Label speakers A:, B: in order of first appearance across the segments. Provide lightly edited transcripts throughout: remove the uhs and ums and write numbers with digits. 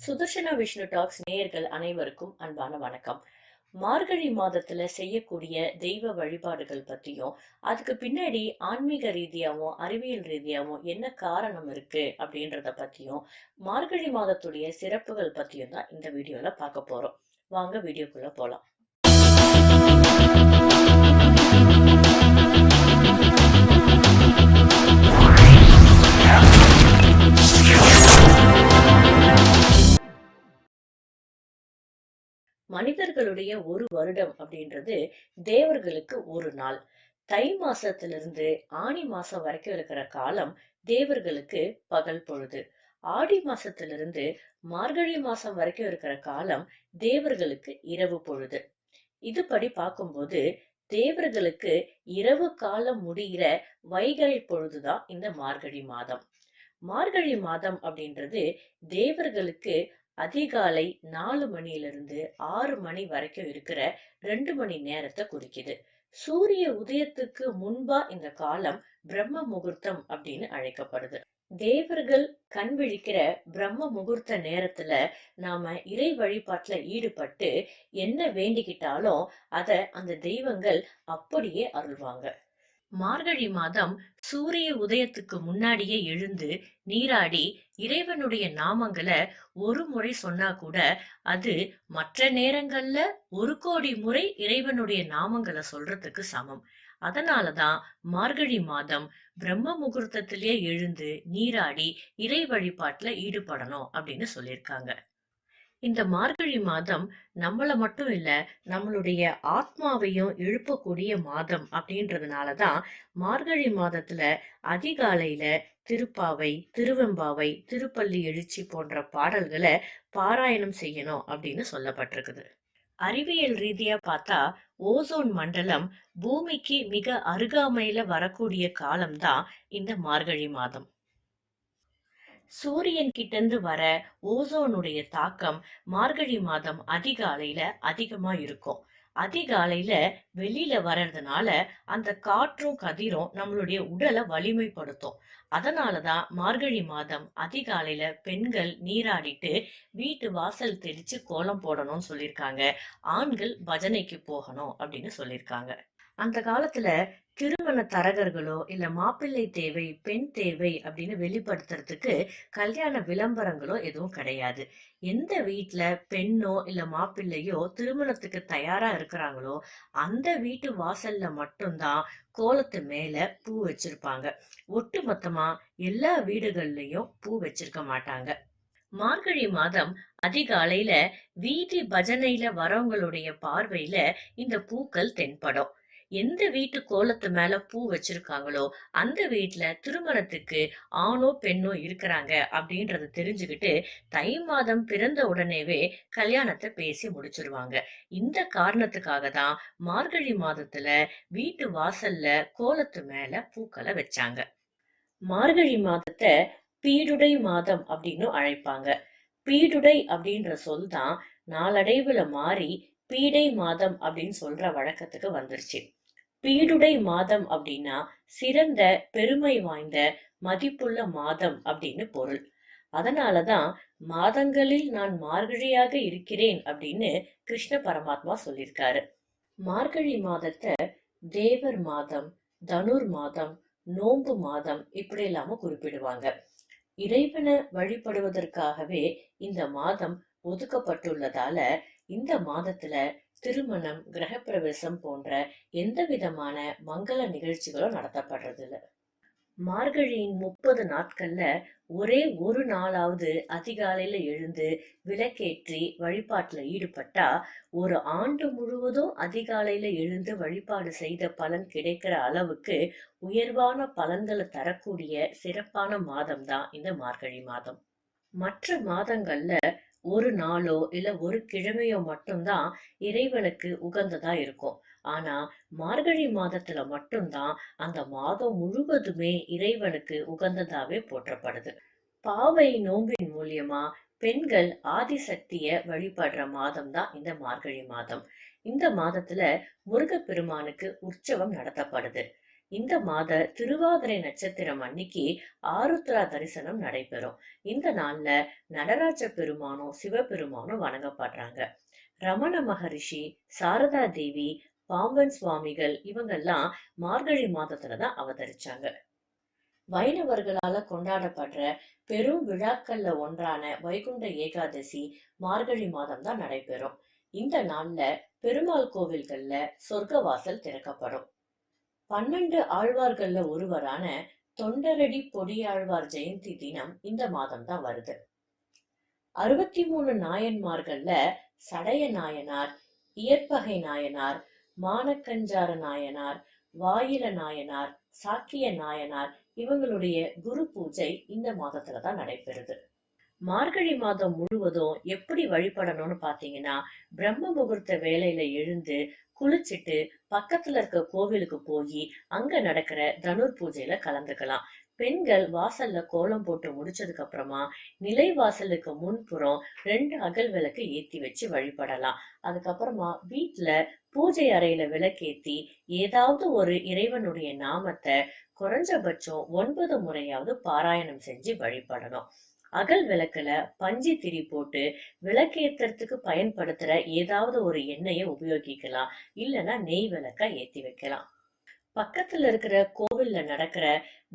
A: Sudarshana Vishnu tax நேயர்கள் அனைவருக்கும் அன்பான வணக்கம். மார்கழி மாதத்துல செய்யக்கூடிய தெய்வ வழிபாடுகள் பத்தியும், அதுக்கு பின்னாடி ஆன்மீக ரீதியாவும், அறிவியல் ரீதியாவும் என்ன காரணம் இருக்கு அப்படின்றத பத்தியும், மார்கழி மாதத்துடைய சிறப்புகள் பத்தியும் தான் இந்த வீடியோல பார்க்க போறோம். வாங்க வீடியோக்குள்ள போலாம். மனிதர்களுடைய ஒரு வருடம் அப்படின்றது தேவர்களுக்கு ஒரு நாள். தை மாசத்திலிருந்து ஆனி மாசம் வரைக்கும் இருக்கிற காலம் தேவர்களுக்கு பகல் பொழுது. ஆடி மாசத்திலிருந்து மார்கழி மாசம் வரைக்கும் இருக்கிற காலம் தேவர்களுக்கு இரவு பொழுது. இதுபடி பார்க்கும்போது தேவர்களுக்கு இரவு காலம் முடிகிற வைகறை பொழுதுதான் இந்த மார்கழி மாதம். மார்கழி மாதம் அப்படின்றது தேவர்களுக்கு அதிகாலை 4 மணியிலிருந்து 6 மணி வரைக்கும் இருக்கிற 2 மணி நேரத்தை குறிக்குது. சூரிய உதயத்துக்கு முன்பா இந்த காலம் பிரம்ம முகூர்த்தம் அப்படின்னு அழைக்கப்படுது. தேவர்கள் கண் விழிக்கிற பிரம்ம முகூர்த்த நேரத்துல நாம இறை வழிபாட்டுல ஈடுபட்டு என்ன வேண்டிக்கிட்டாலும் அத அந்த தெய்வங்கள் அப்படியே அருள்வாங்க. மார்கழி மாதம் சூரிய உதயத்துக்கு முன்னாடியே எழுந்து நீராடி இறைவனுடைய நாமங்களை ஒரு முறை சொன்னா கூட அது மற்ற நேரங்கள்ல 1 கோடி முறை இறைவனுடைய நாமங்களை சொல்றதுக்கு சமம். அதனாலதான் மார்கழி மாதம் பிரம்ம முகூர்த்தத்திலேயே எழுந்து நீராடி இறை வழிபாட்டுல ஈடுபடணும் அப்படின்னு சொல்லியிருக்காங்க. இந்த மார்கழி மாதம் நம்மள மட்டும் இல்ல, நம்மளுடைய ஆத்மாவையும் எழுப்பக்கூடிய மாதம் அப்படின்றதுனாலதான் மார்கழி மாதத்துல அதிகாலையில திருப்பாவை, திருவெம்பாவை, திருப்பள்ளி எழுச்சி போன்ற பாடல்களை பாராயணம் செய்யணும் அப்படின்னு சொல்லப்பட்டிருக்குது. அறிவியல் ரீதியா பார்த்தா ஓசோன் மண்டலம் பூமிக்கு மிக அருகாமையில வரக்கூடிய காலம்தான் இந்த மார்கழி மாதம். சூரியன் கிட்ட இருந்து வர ஓசோனுடைய தாக்கம் மார்கழி மாதம் அதிகாலையில அதிகமா இருக்கும். அதிகாலையில வெளியில வர்றதுனால அந்த காற்றும் கதிரும் நம்மளுடைய உடலை வலிமைப்படுத்தும். அதனாலதான் மார்கழி மாதம் அதிகாலையில பெண்கள் நீராடிட்டு வீட்டு வாசல் தெளிச்சு கோலம் போடணும்னு சொல்லியிருக்காங்க. ஆண்கள் பஜனைக்கு போகணும் அப்படின்னு சொல்லியிருக்காங்க. அந்த காலத்துல திருமண தரகர்களோ இல்ல மாப்பிள்ளை தேவை, பெண் தேவை அப்படின்னு வெளிப்படுத்துறதுக்கு கல்யாண விளம்பரங்களோ எதுவும் கிடையாது. எந்த வீட்டுல பெண்ணோ இல்ல மாப்பிள்ளையோ திருமணத்துக்கு தயாரா இருக்கிறாங்களோ அந்த வீட்டு வாசல்ல மட்டும்தான் கோலத்து மேல பூ வச்சிருப்பாங்க. ஒட்டு மொத்தமா எல்லா வீடுகள்லயும் பூ வச்சிருக்க மாட்டாங்க. மார்கழி மாதம் அதிகாலையில வீதி பஜனையில வரவங்களுடைய பார்வையில இந்த பூக்கள் தென்படும். எந்த வீட்டு கோலத்து மேல பூ வச்சிருக்காங்களோ அந்த வீட்டுல திருமணத்துக்கு ஆணோ பெண்ணோ இருக்கிறாங்க அப்படின்றத தெரிஞ்சுக்கிட்டு தை மாதம் பிறந்த உடனேவே கல்யாணத்தை பேசி முடிச்சிருவாங்க. இந்த காரணத்துக்காக தான் மார்கழி மாதத்துல வீட்டு வாசல்ல கோலத்து மேல பூக்களை வச்சாங்க. மார்கழி மாதத்தை பீடுடை மாதம் அப்படின்னு அழைப்பாங்க. பீடுடை அப்படின்ற சொல் தான் நாளடைவுல மாறி பீடை மாதம் அப்படின்னு சொல்ற வழக்கத்துக்கு வந்துருச்சு. பீடுடை மாதம் அப்படின்னா சிறந்த, பெருமை வாய்ந்த, மதிப்புள்ள மாதம் அப்படின்னு பொருள். அதனாலதான் மாதங்களில் நான் மார்கழியாக இருக்கிறேன் அப்படின்னு கிருஷ்ண பரமாத்மா சொல்லியிருக்காரு. மார்கழி மாதத்தை தேவர் மாதம், தனுர் மாதம், நோன்பு மாதம் இப்படி இல்லாம குறிப்பிடுவாங்க. இறைவனை வழிபடுவதற்காகவே இந்த மாதம் ஒதுக்கப்பட்டுள்ளதால இந்த மாதத்துல திருமணம், கிரகப்பிரவேசம் போன்ற எந்த விதமான மங்கள நிகழ்ச்சிகளும் நடத்தப்படுறது இல்ல. மார்கழியின் 30 நாட்கள்ல ஒரே ஒரு நாளாவது அதிகாலையில எழுந்து விளக்கேற்றி வழிபாட்டுல ஈடுபட்டா ஒரு ஆண்டு முழுவதும் அதிகாலையில எழுந்து வழிபாடு செய்த பலன் கிடைக்கிற அளவுக்கு உயர்வான பலன்களை தரக்கூடிய சிறப்பான மாதம் தான் இந்த மார்கழி மாதம். மற்ற மாதங்கள்ல ஒரு நாளோ இல்ல ஒரு கிழமையோ மட்டும்தான் இறைவனுக்கு உகந்ததா இருக்கும். ஆனா மார்கழி மாதத்துல மட்டும்தான் அந்த மாதம் முழுவதுமே இறைவனுக்கு உகந்ததாவே போற்றப்படுது. பாவை நோம்பின் மூலியமா பெண்கள் ஆதிசக்திய வழிபடுற மாதம் தான் இந்த மார்கழி மாதம். இந்த மாதத்துல முருகப்பெருமானுக்கு உற்சவம் நடத்தப்படுது. இந்த மாத திருவாதிரை நட்சத்திரம் அன்னைக்கு ஆருத்ரா தரிசனம் நடைபெறும். இந்த நாள்ல நடராஜ பெருமானும் சிவபெருமானும் வணங்கப்படுறாங்க. ரமண மகரிஷி, சாரதா தேவி, பாம்பன் சுவாமிகள் இவங்கெல்லாம் மார்கழி மாதத்துலதான் அவதரிச்சாங்க. வைணவர்களால கொண்டாடப்படுற பெரும் விழாக்கள்ல ஒன்றான வைகுண்ட ஏகாதசி மார்கழி மாதம் தான் நடைபெறும். இந்த நாள்ல பெருமாள் கோவில்கள்ல சொர்க்கவாசல் திறக்கப்படும். 12 ஆழ்வார்கள்ல ஒருவரான தொண்டரடி பொடியாழ்வார் ஜெயந்தி தினம் இந்த மாதம் தான் வருது. 63 நாயன்மார்கள்ல சடைய நாயனார், இயற்பகை நாயனார், மானக்கஞ்சார நாயனார், வாயில நாயனார், சாக்கிய நாயனார் இவங்களுடைய குரு பூஜை இந்த மாதத்துல தான் நடைபெறுது. மார்கழி மாதம் முழுவதும் எப்படி வழிபடணும்னு பாத்தீங்கன்னா, பிரம்ம முகூர்த்த வேலையில எழுந்து குளிச்சுட்டு பக்கத்துல இருக்க கோவிலுக்கு போய் அங்க நடக்கிற தனுர் பூஜையில கலந்துக்கலாம். பெண்கள் வாசல்ல கோலம் போட்டு முடிச்சதுக்கு அப்புறமா நிலை வாசலுக்கு முன்புறம் 2 அகல் விளக்கு ஏத்தி வச்சு வழிபடலாம். அதுக்கப்புறமா வீட்டுல பூஜை அறையில விளக்கேத்தி ஏதாவது ஒரு இறைவனுடைய நாமத்தை குறைஞ்சபட்சம் 9 முறையாவது பாராயணம் செஞ்சு வழிபடணும். அகல் விளக்குல பஞ்சு திரி போட்டு விளக்கேத்துறதுக்கு பயன்படுத்துற ஏதாவது ஒரு எண்ணெயை உபயோகிக்கலாம். இல்லைன்னா நெய் விளக்கா ஏத்தி வைக்கலாம். பக்கத்துல இருக்கிற கோவில்ல நடக்கிற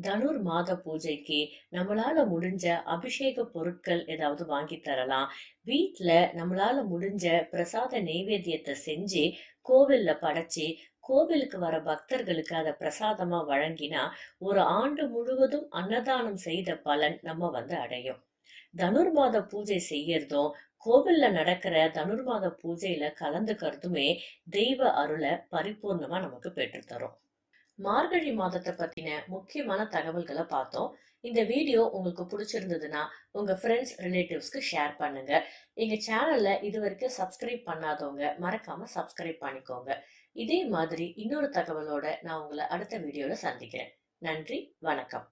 A: தனுர் மாத பூஜைக்கு நம்மளால முடிஞ்ச அபிஷேக பொருட்கள் ஏதாவது வாங்கி தரலாம். வீட்டுல நம்மளால முடிஞ்ச பிரசாத நெய்வேத்தியத்தை செஞ்சு கோவில்ல படைச்சு கோவிலுக்கு வர பக்தர்களுக்கு அதை பிரசாதமா வழங்கினா ஒரு ஆண்டு முழுவதும் அன்னதானம் செய்த பலன் நம்ம அடையும். தனுர் மாத பூஜை செய்யறதும் கோவில்ல நடக்கிற தனுர் மாத பூஜையில கலந்துக்கிறதுமே தெய்வ அருளை பரிபூர்ணமா நமக்கு பெற்றுத்தரும். மார்கழி மாதத்தை பத்தின முக்கியமான தகவல்களை பார்த்தோம். இந்த வீடியோ உங்களுக்கு பிடிச்சிருந்ததுன்னா உங்க ஃப்ரெண்ட்ஸ் ரிலேட்டிவ்ஸ்க்கு ஷேர் பண்ணுங்க. எங்க சேனல்ல இது வரைக்கும் சப்ஸ்கிரைப் பண்ணாதவங்க மறக்காம சப்ஸ்கிரைப் பண்ணிக்கோங்க. இதே மாதிரி இன்னொரு தகவலோட நான் உங்களை அடுத்த வீடியோல சந்திக்கிறேன். நன்றி, வணக்கம்.